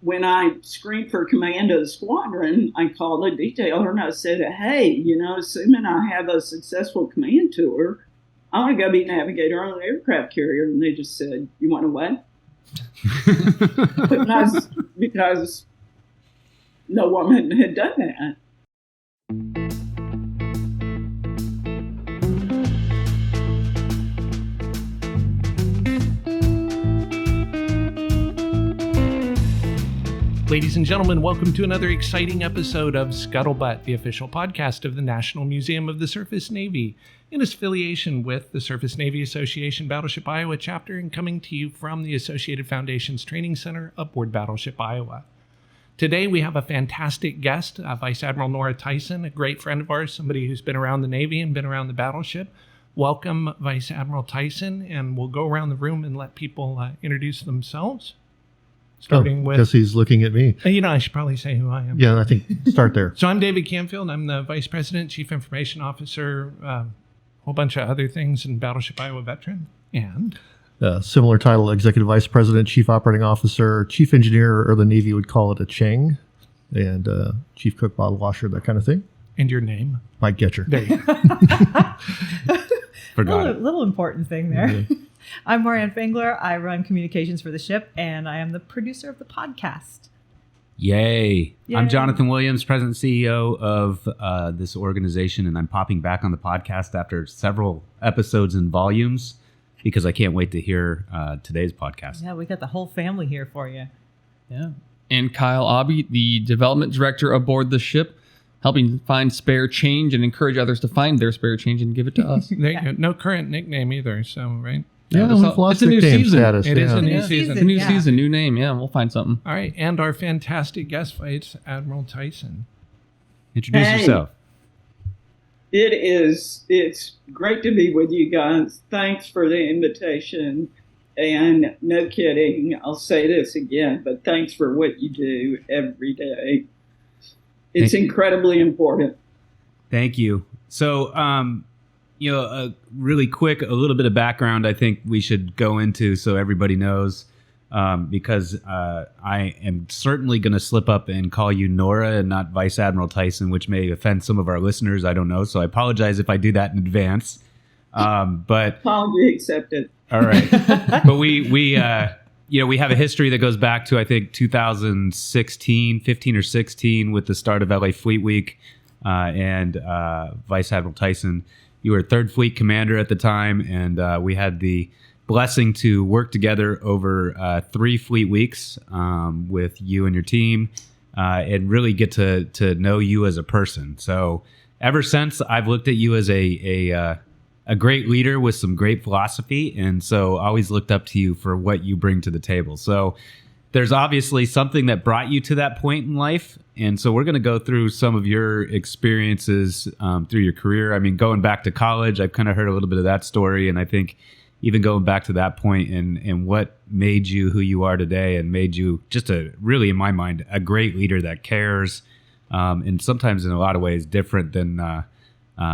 when I screened for command of the squadron, I called a detailer and I said, hey, assuming I have a successful command tour, I want to go be navigator on an aircraft carrier. And they just said, you want to what? because no woman had done that. Ladies and gentlemen, welcome to another exciting episode of Scuttlebutt, the official podcast of the National Museum of the Surface Navy, in affiliation with the Surface Navy Association Battleship Iowa chapter, and coming to you from the Associated Foundation's Training Center aboard Battleship Iowa. Today we have a fantastic guest, Vice Admiral Nora Tyson, a great friend of ours, somebody who's been around the Navy and been around the battleship. Welcome, Vice Admiral Tyson, and we'll go around the room and let people introduce themselves. Starting with, guess he's looking at me. I should probably say who I am. Yeah, I think start there. So I'm David Canfield. I'm the Vice President, Chief Information Officer, a whole bunch of other things in Battleship Iowa Veteran. And similar title, Executive Vice President, Chief Operating Officer, Chief Engineer, or the Navy would call it a Chang, and Chief Cook, Bottle Washer, that kind of thing. And your name? Mike Getcher. There you go. Forgot it. Little important thing there. Yeah. I'm Marianne Fengler. I run communications for the ship, and I am the producer of the podcast. Yay. I'm Jonathan Williams, President and CEO of this organization, and I'm popping back on the podcast after several episodes and volumes because I can't wait to hear today's podcast. Yeah, we got the whole family here for you. Yeah. And Kyle Obby, the development director aboard the ship, helping find spare change and encourage others to find their spare change and give it to us. There you go. No current nickname either, so, right? Yeah, we've lost it's a new season. Status. It is a new season. New season, new name. Yeah, we'll find something. All right, and our fantastic guest, Vice Admiral Tyson. Introduce yourself. It's great to be with you guys. Thanks for the invitation. And no kidding, I'll say this again, but thanks for what you do every day. It's incredibly important. Thank you. So, really quick, a little bit of background I think we should go into so everybody knows, because I am certainly going to slip up and call you Nora and not Vice Admiral Tyson, which may offend some of our listeners. I don't know. So I apologize if I do that in advance. But apology accepted. All right. But we have a history that goes back to, I think, 2016, 15 or 16 with the start of LA Fleet Week, and Vice Admiral Tyson, you were 3rd Fleet Commander at the time, and we had the blessing to work together over 3 fleet weeks with you and your team, and really get to know you as a person. So ever since, I've looked at you as a great leader with some great philosophy, and so always looked up to you for what you bring to the table. So there's obviously something that brought you to that point in life, and so we're going to go through some of your experiences through your career. I mean, going back to college, I've kind of heard a little bit of that story, and I think even going back to that point and what made you who you are today and made you just really, in my mind, a great leader that cares, and sometimes in a lot of ways different than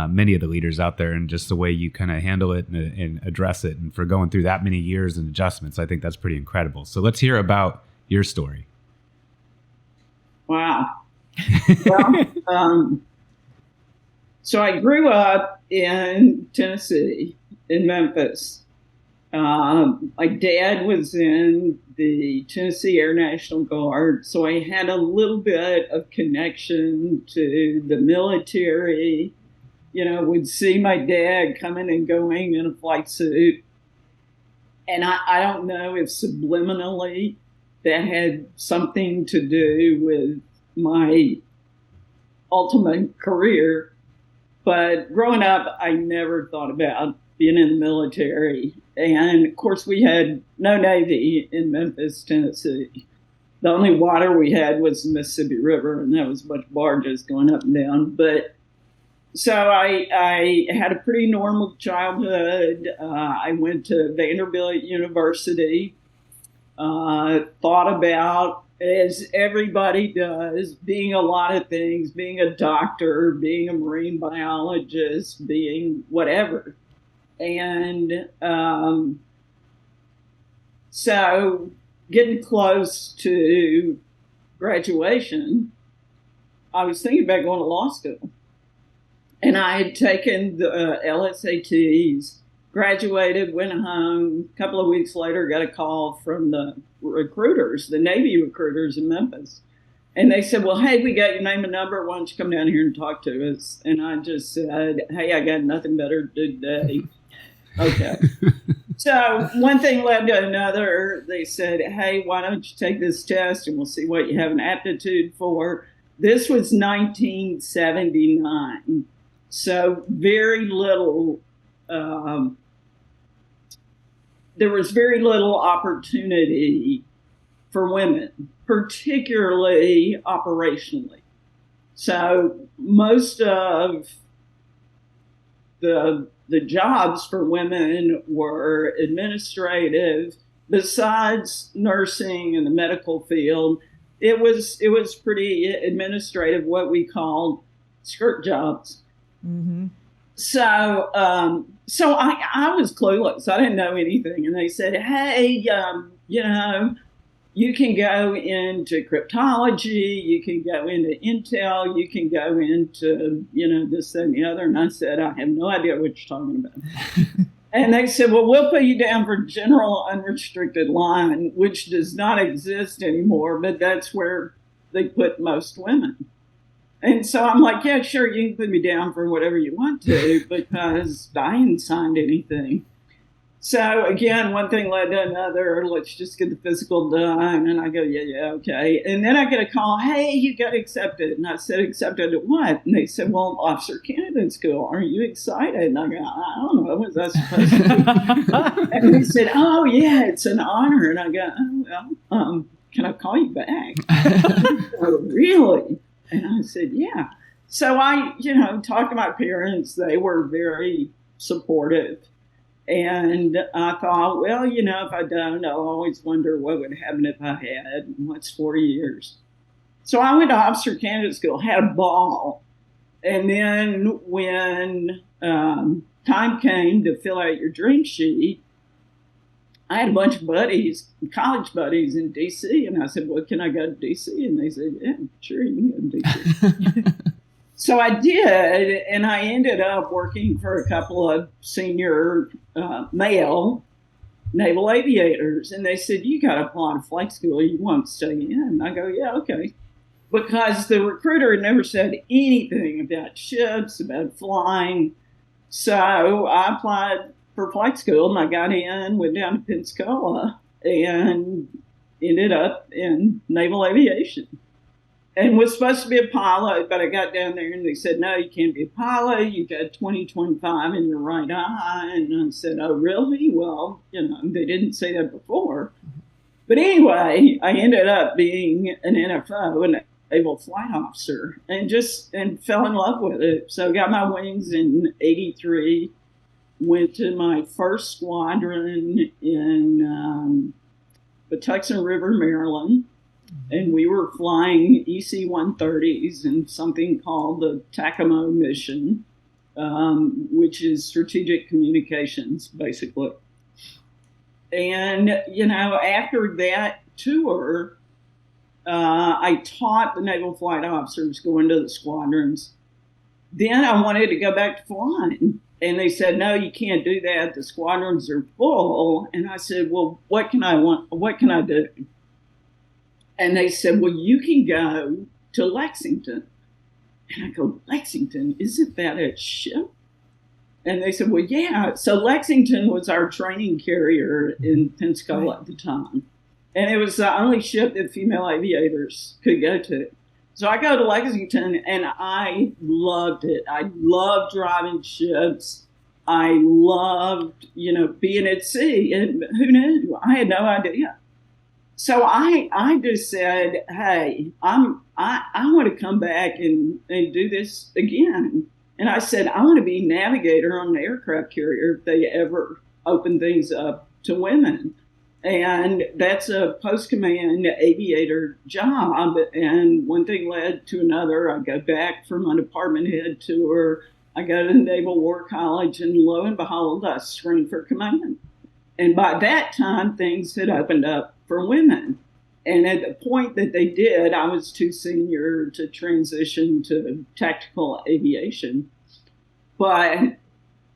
many of the leaders out there, and just the way you kind of handle it and address it, and for going through that many years and adjustments, I think that's pretty incredible. So let's hear about your story. Wow. Well, so I grew up in Tennessee, in Memphis. My dad was in the Tennessee Air National Guard, so I had a little bit of connection to the military. Would see my dad coming and going in a flight suit. And I don't know if subliminally that had something to do with my ultimate career. But growing up, I never thought about being in the military. And of course, we had no Navy in Memphis, Tennessee. The only water we had was the Mississippi River, and that was a bunch of barges going up and down. So I had a pretty normal childhood. I went to Vanderbilt University, thought about, as everybody does, being a lot of things, being a doctor, being a marine biologist, being whatever. And so getting close to graduation, I was thinking about going to law school. And I had taken the LSATs, graduated, went home. A couple of weeks later, got a call from the recruiters, the Navy recruiters in Memphis. And they said, well, hey, we got your name and number. Why don't you come down here and talk to us? And I just said, hey, I got nothing better to do today. Okay. So one thing led to another. They said, hey, why don't you take this test and we'll see what you have an aptitude for. This was 1979. So very little, there was very little opportunity for women, particularly operationally. So most of the jobs for women were administrative. Besides nursing and the medical field, it was pretty administrative, what we called skirt jobs. Mm-hmm. So I was clueless. I didn't know anything, and they said, "Hey, you can go into cryptology, you can go into intel, you can go into this, that, and the other." And I said, "I have no idea what you're talking about." And they said, well, we'll put you down for general unrestricted line, which does not exist anymore, but that's where they put most women. And so I'm like, yeah, sure, you can put me down for whatever you want to, because I hadn't signed anything. So again, one thing led to another. Let's just get the physical done. And I go, yeah, okay. And then I get a call, hey, you got accepted. And I said, accepted to what? And they said, well, officer candidate school. Are you excited? And I go, I don't know. What was I supposed to do? And they said, oh, yeah, it's an honor. And I go, oh, well, can I call you back? Oh, really? And I said, yeah. So I, talked to my parents. They were very supportive. And I thought, well, if I don't, I'll always wonder what would happen if I had. And what's 4 years? So I went to officer candidate school, had a ball. And then when time came to fill out your drink sheet, I had a bunch of buddies, college buddies in D.C. And I said, well, can I go to D.C.? And they said, yeah, sure, you can go to D.C. So I did, and I ended up working for a couple of senior male naval aviators. And they said, you got to apply to flight school. You won't stay in. And I go, yeah, okay. Because the recruiter had never said anything about ships, about flying. So I applied for flight school, and I got in, went down to Pensacola, and ended up in naval aviation. And was supposed to be a pilot, but I got down there and they said, no, you can't be a pilot. You got 20/25 in your right eye. And I said, oh, really? Well, they didn't say that before. But anyway, I ended up being an NFO, an naval flight officer, and fell in love with it. So I got my wings in '83, went to my first squadron in Patuxent River, Maryland. And we were flying EC-130s in something called the TACAMO mission, which is strategic communications, basically. And, after that tour, I taught the naval flight officers going to the squadrons. Then I wanted to go back to flying. And they said, no, you can't do that. The squadrons are full. And I said, well, what can I do? And they said, well, you can go to Lexington. And I go, Lexington? Isn't that a ship? And they said, well, yeah. So Lexington was our training carrier in Pensacola at the time. And it was the only ship that female aviators could go to. So I go to Lexington, and I loved it. I loved driving ships. I loved, being at sea. And who knew? I had no idea. So I just said, hey, I want to come back and do this again. And I said, I want to be navigator on an aircraft carrier if they ever open things up to women. And that's a post-command aviator job. And one thing led to another. I go back for my department head tour. I go to the Naval War College, and lo and behold, I screened for command. And by that time, things had opened up for women. And at the point that they did, I was too senior to transition to tactical aviation. But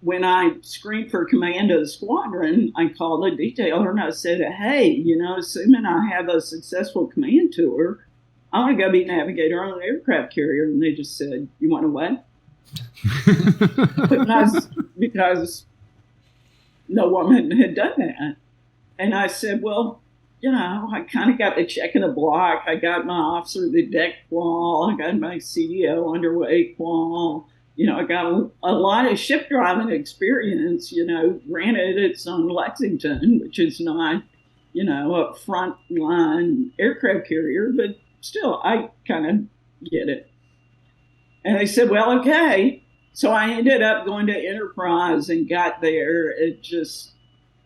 when I screened for command of the squadron, I called a detailer and I said, hey, assuming I have a successful command tour, I want to go be navigator on an aircraft carrier. And they just said, you want to what? because no woman had done that. And I said, well, I kind of got the check in the block. I got my officer of the deck qual. I got my CDO underway qual. I got a lot of ship driving experience. Granted, it's on Lexington, which is not, a front line aircraft carrier, but still, I kind of get it. And they said, well, okay. So I ended up going to Enterprise and got there at just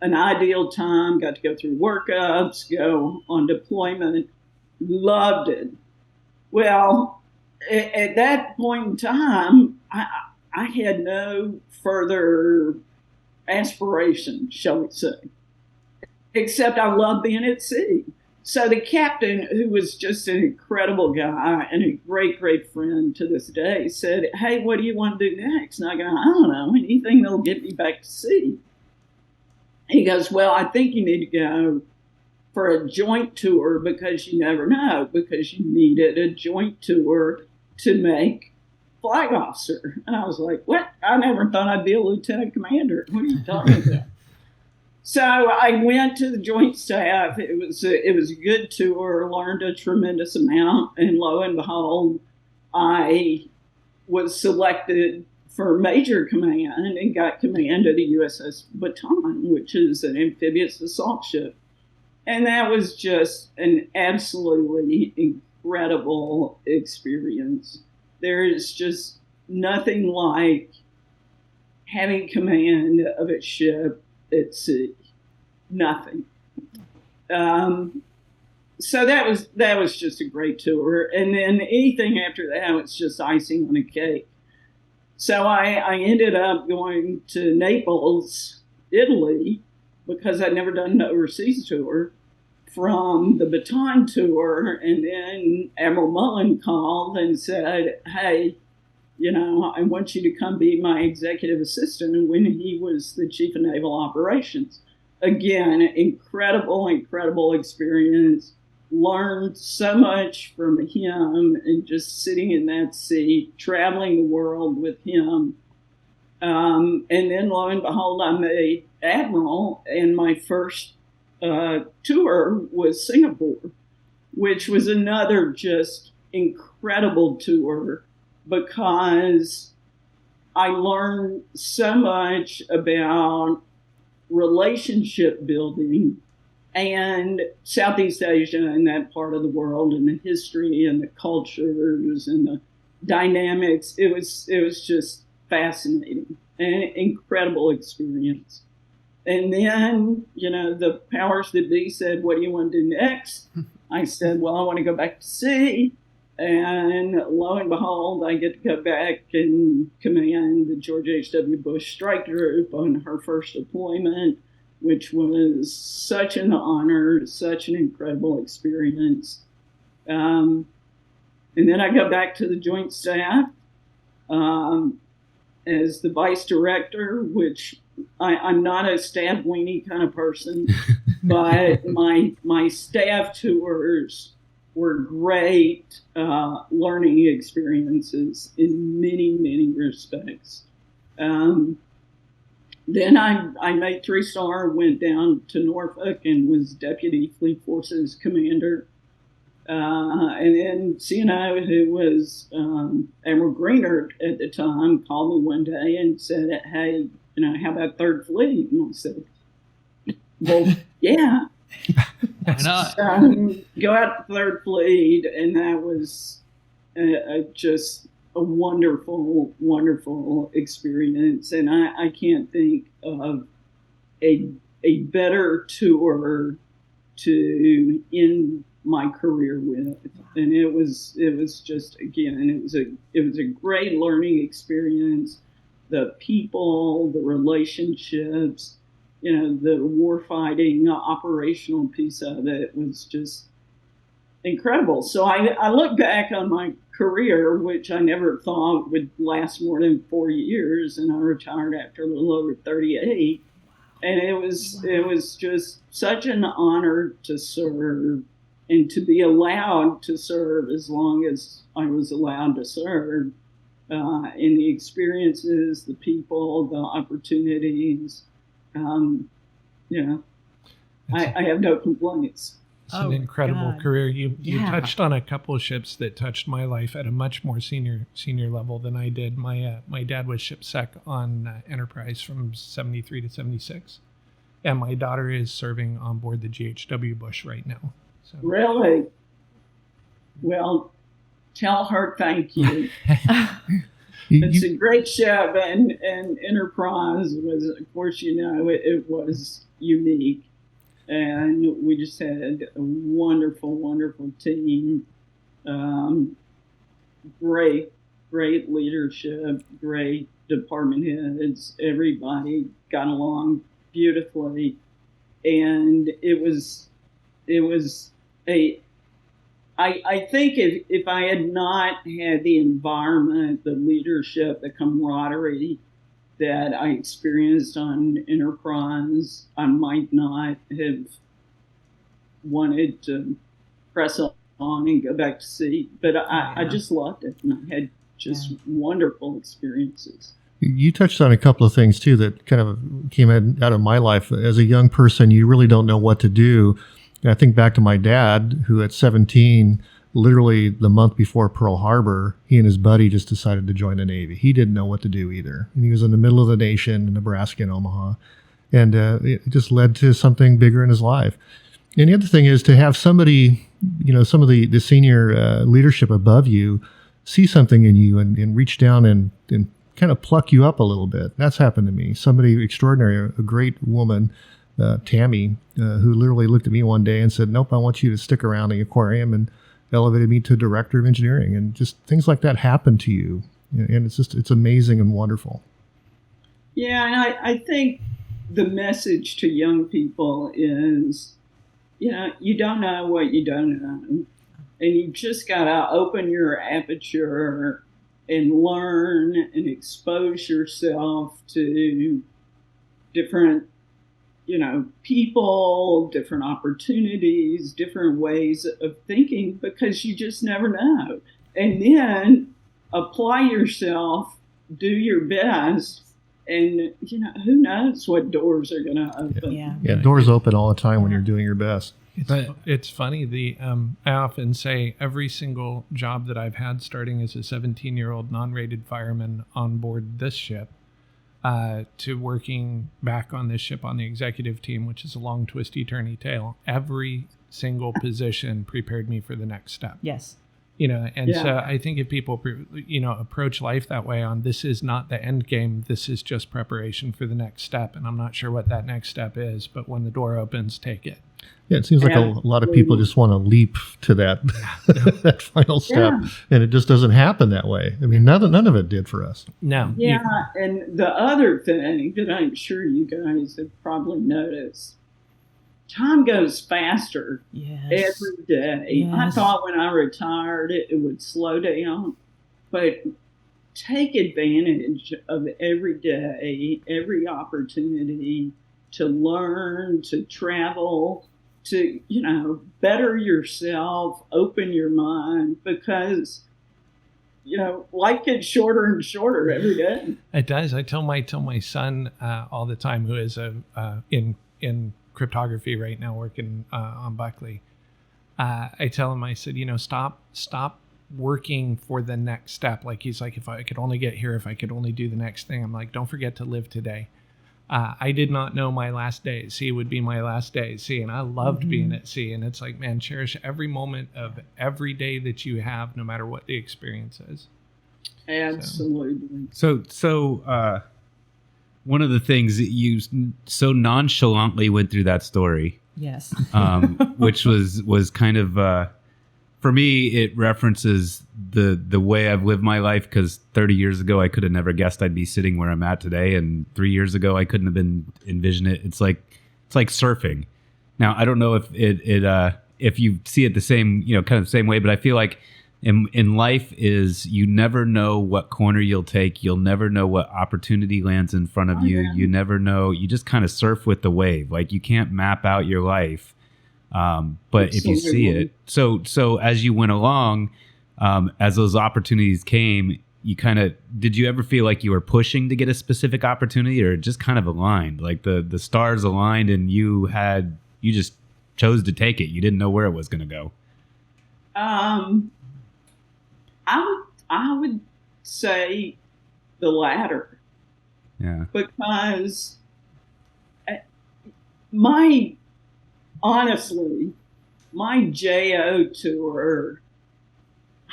an ideal time, got to go through workups, go on deployment, loved it. Well, at that point in time, I had no further aspiration, shall we say, except I loved being at sea. So the captain, who was just an incredible guy and a great, great friend to this day, said, hey, what do you want to do next? And I go, I don't know, anything that'll get me back to sea. He goes, well, I think you need to go for a joint tour because you never know, because you needed a joint tour to make flag officer. And I was like, what? I never thought I'd be a lieutenant commander. What are you talking about? So I went to the joint staff. It was a good tour, learned a tremendous amount, and lo and behold, I was selected for major command and got command of the USS Baton, which is an amphibious assault ship. And that was just an absolutely incredible experience. There is just nothing like having command of a ship at sea. Nothing. So that was just a great tour. And then anything after that was just icing on a cake. So I ended up going to Naples, Italy, because I'd never done an overseas tour, from the Baton tour. And then Admiral Mullen called and said, hey, I want you to come be my executive assistant, when he was the chief of naval operations. Again, incredible experience. Learned so much from him, and just sitting in that seat, traveling the world with him. And then lo and behold, I made Admiral, and my first tour was Singapore, which was another just incredible tour, because I learned so much about relationship building and Southeast Asia and that part of the world, and the history and the cultures and the dynamics. It was just fascinating and an incredible experience. And then, the powers that be said, what do you want to do next? I said, well, I want to go back to sea. And lo and behold, I get to go back and command the George H.W. Bush Strike Group on her first deployment, which was such an honor, such an incredible experience. And then I go back to the Joint Staff as the vice director, which I'm not a staff weenie kind of person, but my staff tours were great learning experiences in many, many respects. Then I made 3-star, went down to Norfolk and was Deputy Fleet Forces Commander. And then CNO, who was Admiral Greenert at the time, called me one day and said, hey, how about 3rd Fleet? And I said, well, yeah. Why not? So, go out to 3rd Fleet, and that was just a wonderful, wonderful experience. And I can't think of a better tour to end my career with. And it was just, again, it was a great learning experience. The people, the relationships, the warfighting operational piece of it was just incredible. So I look back on my career, which I never thought would last more than 4 years, and I retired after a little over 38. And it was just such an honor to serve and to be allowed to serve as long as I was allowed to serve. And the experiences, the people, the opportunities, I have no complaints. It's an incredible career. You touched on a couple of ships that touched my life at a much more senior level than I did. My dad was ship sec on Enterprise from 73 to 76, and my daughter is serving on board the GHW Bush right now. So. Really? Well, tell her thank you. It's a great ship, and Enterprise was, of course, it was unique. And we just had a wonderful, wonderful team. Great leadership, great department heads. Everybody got along beautifully. And I think if I had not had the environment, the leadership, the camaraderie that I experienced on Enterprise, I might not have wanted to press on and go back to sea. But I just loved it, and I had just wonderful experiences. You touched on a couple of things, too, that kind of came out of my life. As a young person, you really don't know what to do. And I think back to my dad, who at 17, literally the month before Pearl Harbor, he and his buddy just decided to join the Navy. He didn't know what to do either. And he was in the middle of the nation in Nebraska and Omaha. And it just led to something bigger in his life. And the other thing is to have somebody, some of the senior leadership above you see something in you and reach down and kind of pluck you up a little bit. That's happened to me. Somebody extraordinary, a great woman, Tammy, who literally looked at me one day and said, "Nope, I want you to stick around the aquarium," and elevated me to director of engineering. And just things like that happen to you. And it's amazing and wonderful. Yeah, and I think the message to young people is, you don't know what you don't know. And you just got to open your aperture and learn and expose yourself to different people, different opportunities, different ways of thinking, because you just never know. And then apply yourself, do your best, and who knows what doors are going to open. Yeah, doors open all the time when you're doing your best. It's funny. I often say every single job that I've had, starting as a 17-year-old non-rated fireman on board this ship, to working back on this ship on the executive team, which is a long, twisty, turny tale, every single position prepared me for the next step. Yes. So I think if people, approach life that way, on this is not the end game, this is just preparation for the next step. And I'm not sure what that next step is, but when the door opens, take it. Yeah, it seems like a lot of people just want to leap to that final step, and it just doesn't happen that way. I mean, none of it did for us. No. Yeah, and the other thing that I'm sure you guys have probably noticed, time goes faster every day. Yes. I thought when I retired it would slow down, but take advantage of every day, every opportunity to learn, to travel, to, better yourself, open your mind, because, life gets shorter and shorter every day. It does. I tell my son all the time, who is in cryptography right now, working on Buckley. I tell him, I said, stop working for the next step. Like, he's like, if I could only get here, if I could only do the next thing. I'm like, don't forget to live today. I did not know my last day at sea would be my last day at sea, and I loved being at sea. And it's like, man, cherish every moment of every day that you have, no matter what the experience is. Absolutely. So one of the things that you so nonchalantly went through that story, yes, which was kind of, for me, it references the way I've lived my life, because 30 years ago, I could have never guessed I'd be sitting where I'm at today. And 3 years ago, I couldn't have envisioned it. It's like surfing. Now, I don't know if if you see it the same, kind of the same way, but I feel like in life is you never know what corner you'll take. You'll never know what opportunity lands in front of you. Yeah. You never know. You just kind of surf with the wave. Like you can't map out your life. But if you see it, so as you went along, as those opportunities came, did you ever feel like you were pushing to get a specific opportunity, or just kind of aligned, like the stars aligned and you just chose to take it? You didn't know where it was going to go. I would say the latter. Yeah. Because honestly, my JO tour,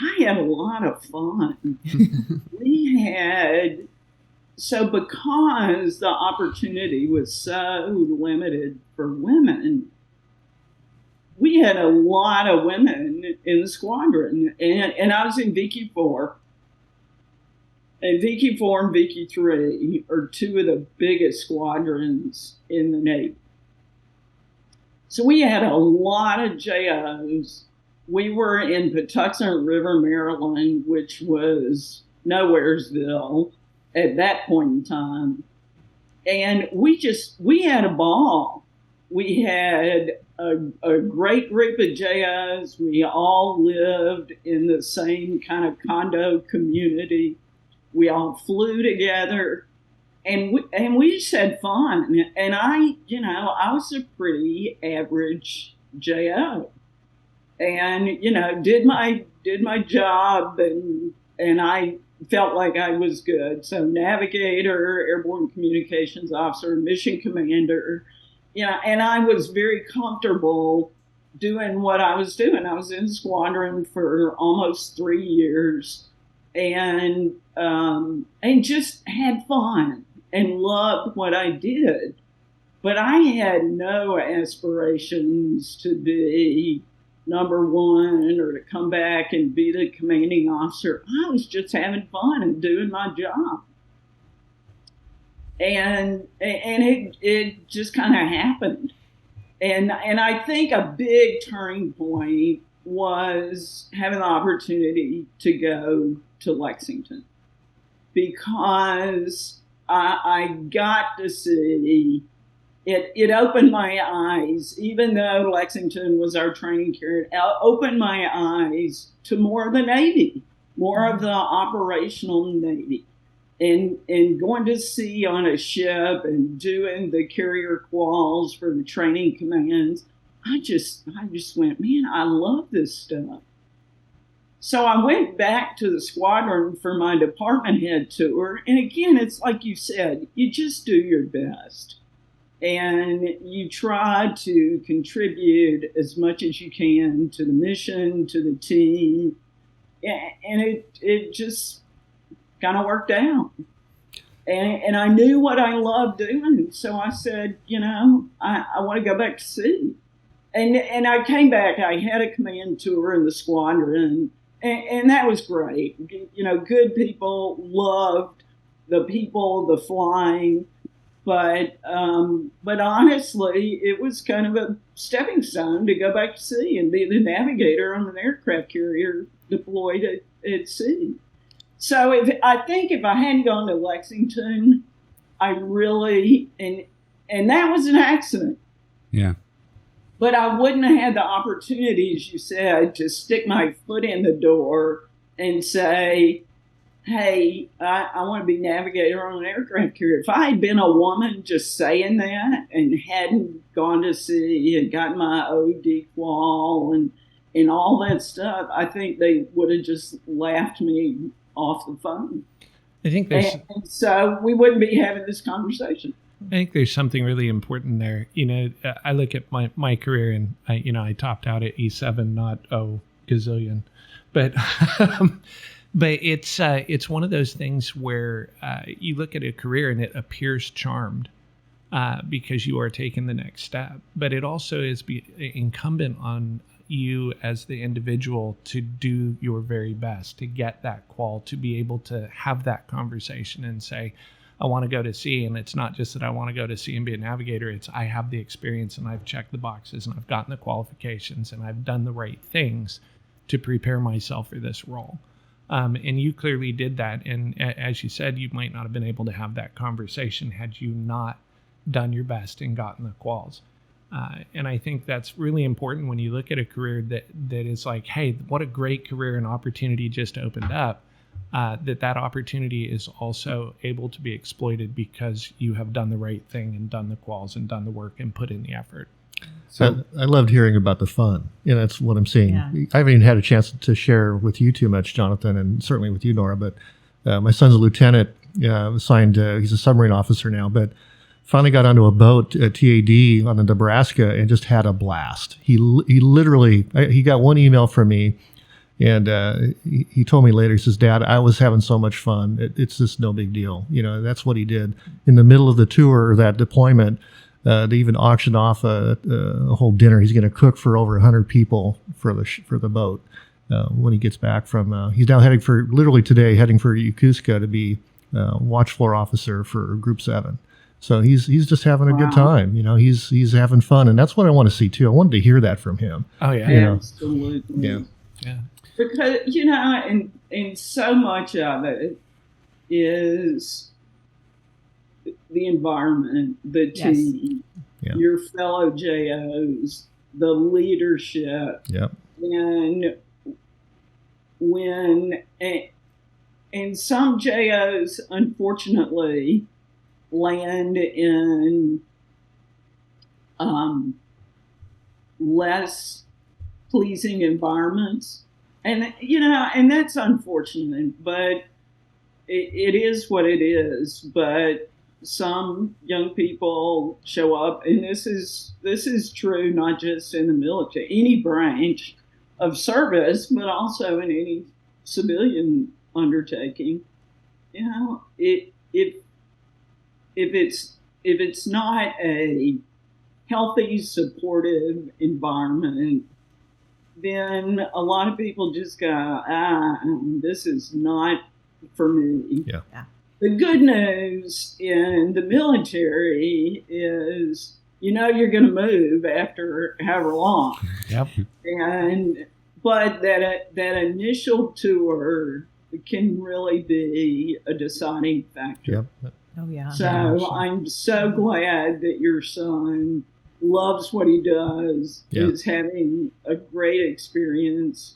I had a lot of fun. Because the opportunity was so limited for women, we had a lot of women in the squadron, and I was in VQ4. And VQ4 and VQ3 are two of the biggest squadrons in the Navy. So we had a lot of JOs. We were in Patuxent River, Maryland, which was Nowheresville at that point in time. And we had a ball. We had a great group of JOs. We all lived in the same kind of condo community. We all flew together, and we just had fun. And I was a pretty average JO, and did my job, and I felt like I was good. So navigator, airborne communications officer, mission commander. And I was very comfortable doing what I was doing. I was in the squadron for almost 3 years, and just had fun and loved what I did. But I had no aspirations to be number one or to come back and be the commanding officer. I was just having fun and doing my job. And it just kind of happened. And I think a big turning point was having the opportunity to go to Lexington, because I got to see it opened my eyes. Even though Lexington was our training carrier, it opened my eyes to more of the Navy, more of the operational Navy. And going to sea on a ship and doing the carrier quals for the training commands, I just went, man, I love this stuff. So I went back to the squadron for my department head tour. And again, it's like you said, you just do your best. And you try to contribute as much as you can to the mission, to the team. And it just kind of worked out. And I knew what I loved doing. So I said, I want to go back to sea. And I came back. I had a command tour in the squadron, and that was great. Good people, loved the people, the flying. But honestly, it was kind of a stepping stone to go back to sea and be the navigator on an aircraft carrier deployed at sea. So I think if I hadn't gone to Lexington, I really, and that was an accident. Yeah. But I wouldn't have had the opportunity, as you said, to stick my foot in the door and say, hey, I want to be navigator on an aircraft carrier. If I had been a woman just saying that and hadn't gone to sea and gotten my OD qual and all that stuff, I think they would have just laughed me off the phone. I think and so we wouldn't be having this conversation. I think there's something really important there. I look at my career, and I topped out at E7, not gazillion, but but it's one of those things where you look at a career and it appears charmed because you are taking the next step, but it also is incumbent on you as the individual to do your very best to get that qual, to be able to have that conversation and say, I want to go to sea. And it's not just that I want to go to sea and be a navigator. It's I have the experience and I've checked the boxes and I've gotten the qualifications and I've done the right things to prepare myself for this role. And you clearly did that. And as you said, you might not have been able to have that conversation had you not done your best and gotten the quals. And I think that's really important when you look at a career that is like, hey, what a great career and opportunity just opened up, that opportunity is also able to be exploited because you have done the right thing and done the quals and done the work and put in the effort. So I loved hearing about the fun. That's what I'm seeing. Yeah. I haven't even had a chance to share with you too much, Jonathan, and certainly with you, Nora, but my son's a lieutenant, assigned, he's a submarine officer now, but finally got onto a boat at TAD on the Nebraska and just had a blast. He literally, he got one email from me, and he told me later, he says, Dad, I was having so much fun. It's just no big deal. That's what he did. In the middle of the tour, that deployment, they even auctioned off a whole dinner. He's going to cook for over 100 people for the boat when he gets back from. He's now heading for Yokosuka to be watch floor officer for Group 7. So he's just having a good time. He's having fun, and that's what I want to see too. I wanted to hear that from him. Oh yeah, absolutely. Yeah. Because and so much of it is the environment, the team, your fellow JOs, the leadership. Yep. And and some JOs, unfortunately, land in less pleasing environments. And, and that's unfortunate, but it is what it is. But some young people show up, and this is true not just in the military, any branch of service, but also in any civilian undertaking. If it's not a healthy, supportive environment, then a lot of people just go, this is not for me. Yeah. The good news in the military is, you're going to move after however long. Yep. But that initial tour can really be a deciding factor. Yep. Oh, yeah. So I'm so glad that your son loves what he does, is having a great experience.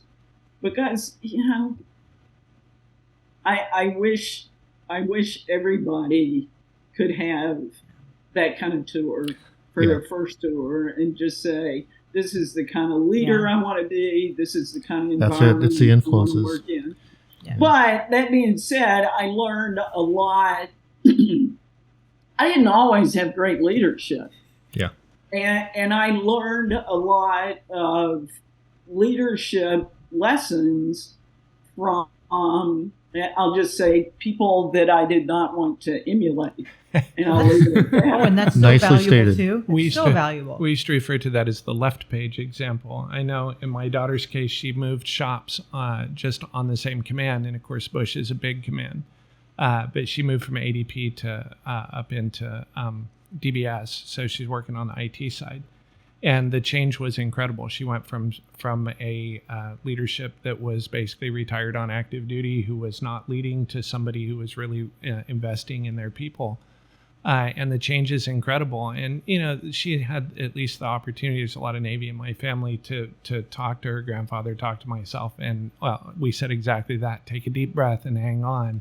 Because, I wish everybody could have that kind of tour for their first tour and just say, this is the kind of leader I want to be. This is the kind of environment That's it. It's the influences. I want to work in. Yeah. But that being said, I learned a lot. I didn't always have great leadership. Yeah. And I learned a lot of leadership lessons from, I'll just say, people that I did not want to emulate. And I'll leave it at that. And that's so Nicely valuable stated. too. We It's used so to- valuable. We used to refer to that as the left page example. I know in my daughter's case, she moved shops just on the same command. And of course, Bush is a big command. But she moved from ADP to up into DBS. So she's working on the IT side. And the change was incredible. She went from a leadership that was basically retired on active duty, who was not leading, to somebody who was really investing in their people. And the change is incredible. And, she had at least the opportunity, there's a lot of Navy in my family, to talk to her grandfather, talk to myself. And, well, we said exactly that. Take a deep breath and hang on.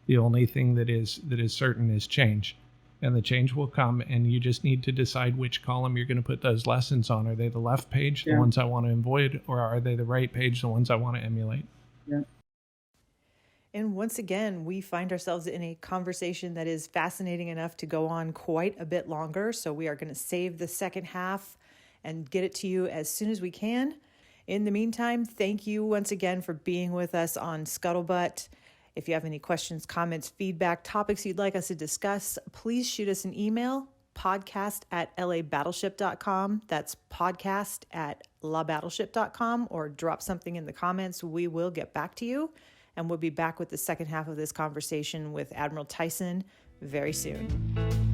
The only thing that is certain is change. And the change will come, and you just need to decide which column you're going to put those lessons on. Are they the left page, the ones I want to avoid, or are they the right page, the ones I want to emulate? Yeah. And once again, we find ourselves in a conversation that is fascinating enough to go on quite a bit longer. So we are going to save the second half and get it to you as soon as we can. In the meantime, thank you once again for being with us on Scuttlebutt. If you have any questions, comments, feedback, topics you'd like us to discuss, please shoot us an email, podcast@labattleship.com. That's podcast@labattleship.com, or drop something in the comments. We will get back to you. And we'll be back with the second half of this conversation with Admiral Tyson, very soon.